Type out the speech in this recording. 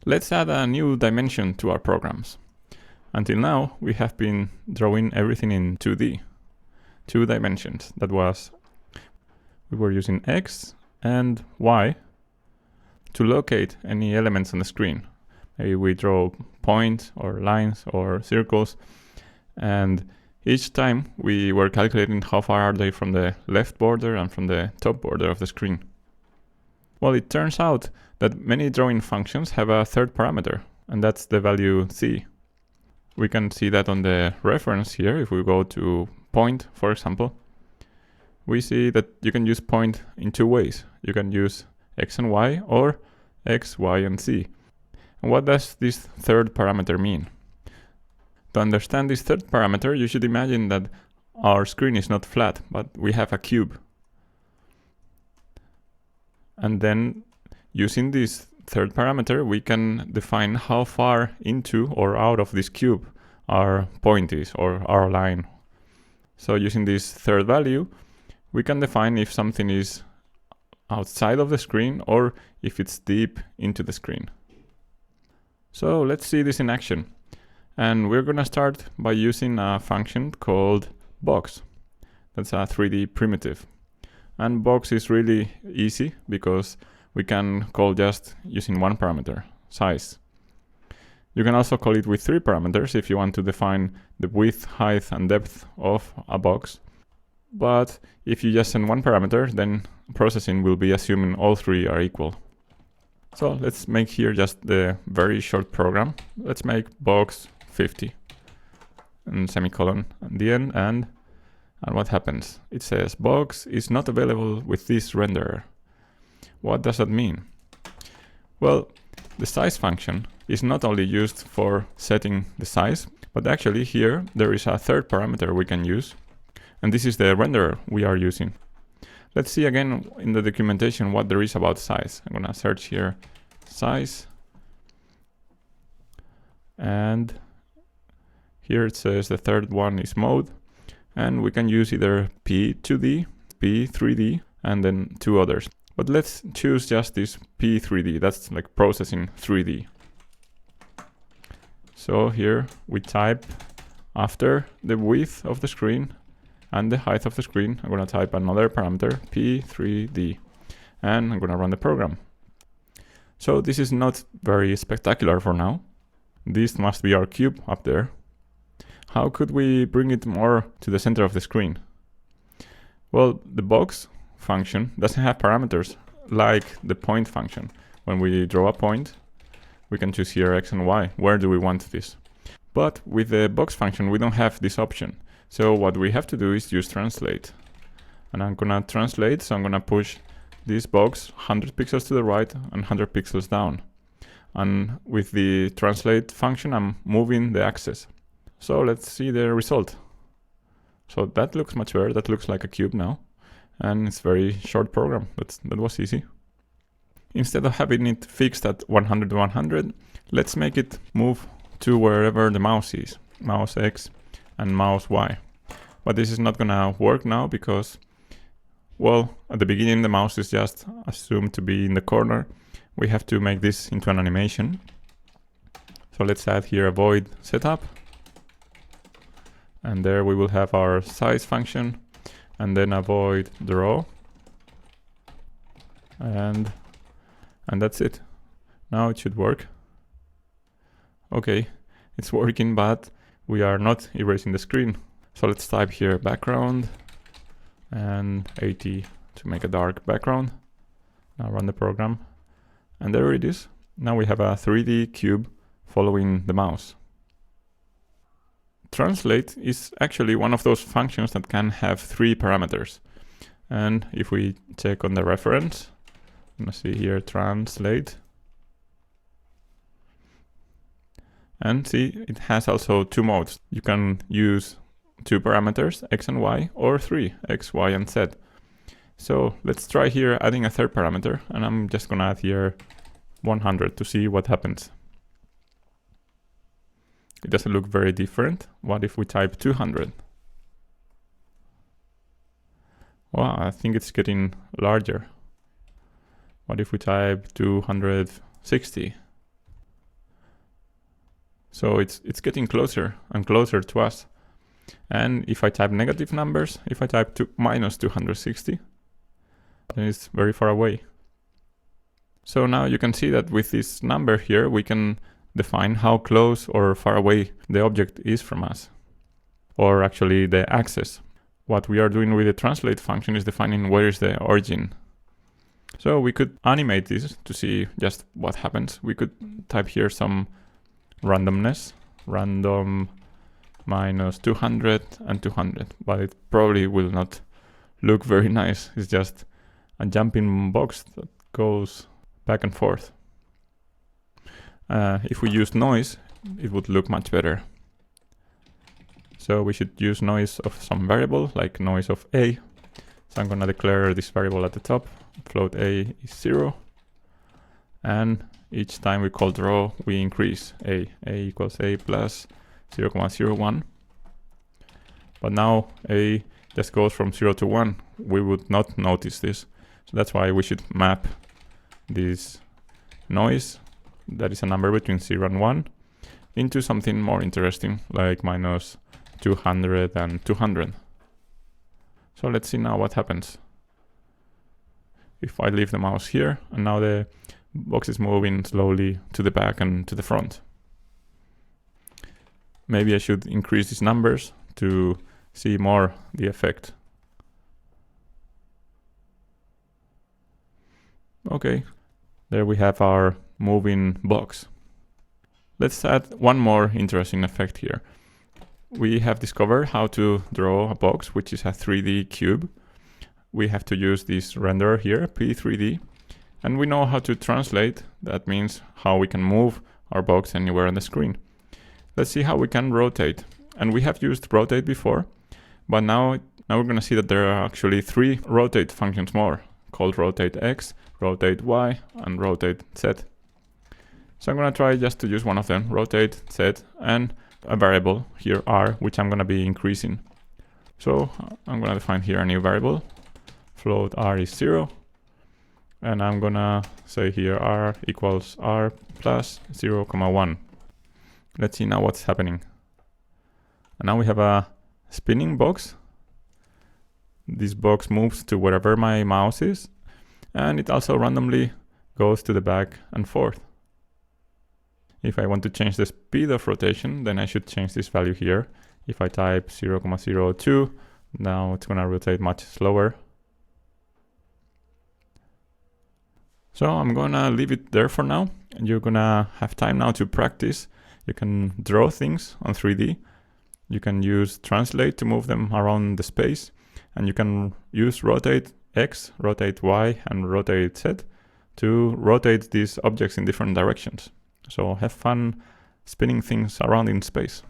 Let's add a new dimension to our programs. Until now, we have been drawing everything in 2D, 2 dimensions. That was, we were using X and Y to locate any elements on the screen. Maybe we draw points or lines or circles, and each time we were calculating how far are they from the left border and from the top border of the screen. Well, it turns out that many drawing functions have a third parameter, and that's the value c. We can see that on the reference here. If we go to point, for example, we see that you can use point in 2 ways. You can use x and y, or x, y, and z. And what does this third parameter mean? To understand this third parameter, you should imagine that our screen is not flat, but we have a cube. And then using this third parameter, we can define how far into or out of this cube our point is, or our line. So using this third value, we can define if something is outside of the screen or if it's deep into the screen. So let's see this in action. And we're going to start by using a function called box. That's a 3D primitive. And box is really easy because we can call just using one parameter, size. You can also call it with 3 parameters if you want to define the width, height, and depth of a box. But if you just send one parameter, then processing will be assuming all 3 are equal. So let's make here just the very short program. Let's make box 50 and semicolon at the end, and what happens? It says box is not available with this renderer. What does that mean? Well, the size function is not only used for setting the size, but actually here there is a third parameter we can use, and this is the renderer we are using. Let's see again in the documentation what there is about size. I'm gonna search here size, and here it says the third one is mode, and we can use either P2D, P3D, and then 2 others. But let's choose just this P3D, that's like processing 3D. So here we type after the width of the screen and the height of the screen, I'm gonna type another parameter, P3D, and I'm gonna run the program. So this is not very spectacular for now. This must be our cube up there. How could we bring it more to the center of the screen? Well, the box function doesn't have parameters like the point function. When we draw a point, we can choose here x and y. Where do we want this? But with the box function, we don't have this option. So what we have to do is use translate. And I'm gonna translate, so I'm gonna push this box 100 pixels to the right and 100 pixels down. And with the translate function, I'm moving the axis. So let's see the result. So that looks much better. That looks like a cube now. And it's a very short program. That was easy. Instead of having it fixed at 100 to 100, let's make it move to wherever the mouse is. Mouse X and mouse Y. But this is not gonna work now because, well, at the beginning the mouse is just assumed to be in the corner. We have to make this into an animation. So let's add here a void setup. And there we will have our size function, and then a void draw. And that's it. Now it should work. Okay, it's working, but we are not erasing the screen. So let's type here background and 80 to make a dark background. Now run the program. And there it is. Now we have a 3D cube following the mouse. Translate is actually one of those functions that can have 3 parameters. And if we check on the reference, I'm gonna see here translate. And see, it has also 2 modes. You can use 2 parameters, x and y, or 3, x, y, and z. So let's try here adding a third parameter, and I'm just gonna add here 100 to see what happens. It doesn't look very different. What if we type 200? Well, I think it's getting larger. What if we type 260? So it's getting closer and closer to us. And if I type negative numbers, if I type minus 260, then it's very far away. So now you can see that with this number here, we can define how close or far away the object is from us, or actually the axis. What we are doing with the translate function is defining where is the origin. So we could animate this to see just what happens. We could type here some randomness, random minus 200 and 200, but it probably will not look very nice. It's just a jumping box that goes back and forth. If we use noise, it would look much better. So we should use noise of some variable, like noise of a. So I'm gonna declare this variable at the top, float a is 0. And each time we call draw, we increase a equals a plus 0.01. But now a just goes from 0 to 1. We would not notice this. So that's why we should map this noise, that is a number between 0 and 1, into something more interesting, like minus 200 and 200. So let's see now what happens. If I leave the mouse here, and now the box is moving slowly to the back and to the front. Maybe I should increase these numbers to see more the effect. Okay, there we have our moving box. Let's add one more interesting effect here. We have discovered how to draw a box, which is a 3D cube. We have to use this renderer here, P3D, and we know how to translate. That means how we can move our box anywhere on the screen. Let's see how we can rotate. And we have used rotate before, but now we're going to see that there are actually 3 rotate functions more, called rotate X, rotate Y, and rotate Z. So I'm going to try just to use one of them, rotate Z, and a variable here R, which I'm going to be increasing. So I'm going to define here a new variable, float R is 0, and I'm going to say here R equals R plus 0.1. Let's see now what's happening. And now we have a spinning box. This box moves to wherever my mouse is, and it also randomly goes to the back and forth. If I want to change the speed of rotation, then I should change this value here. If I type 0.02, now it's going to rotate much slower. So I'm going to leave it there for now, and you're going to have time now to practice. You can draw things on 3D. You can use translate to move them around the space, and you can use rotate X, rotate Y, and rotate Z to rotate these objects in different directions. So have fun spinning things around in space.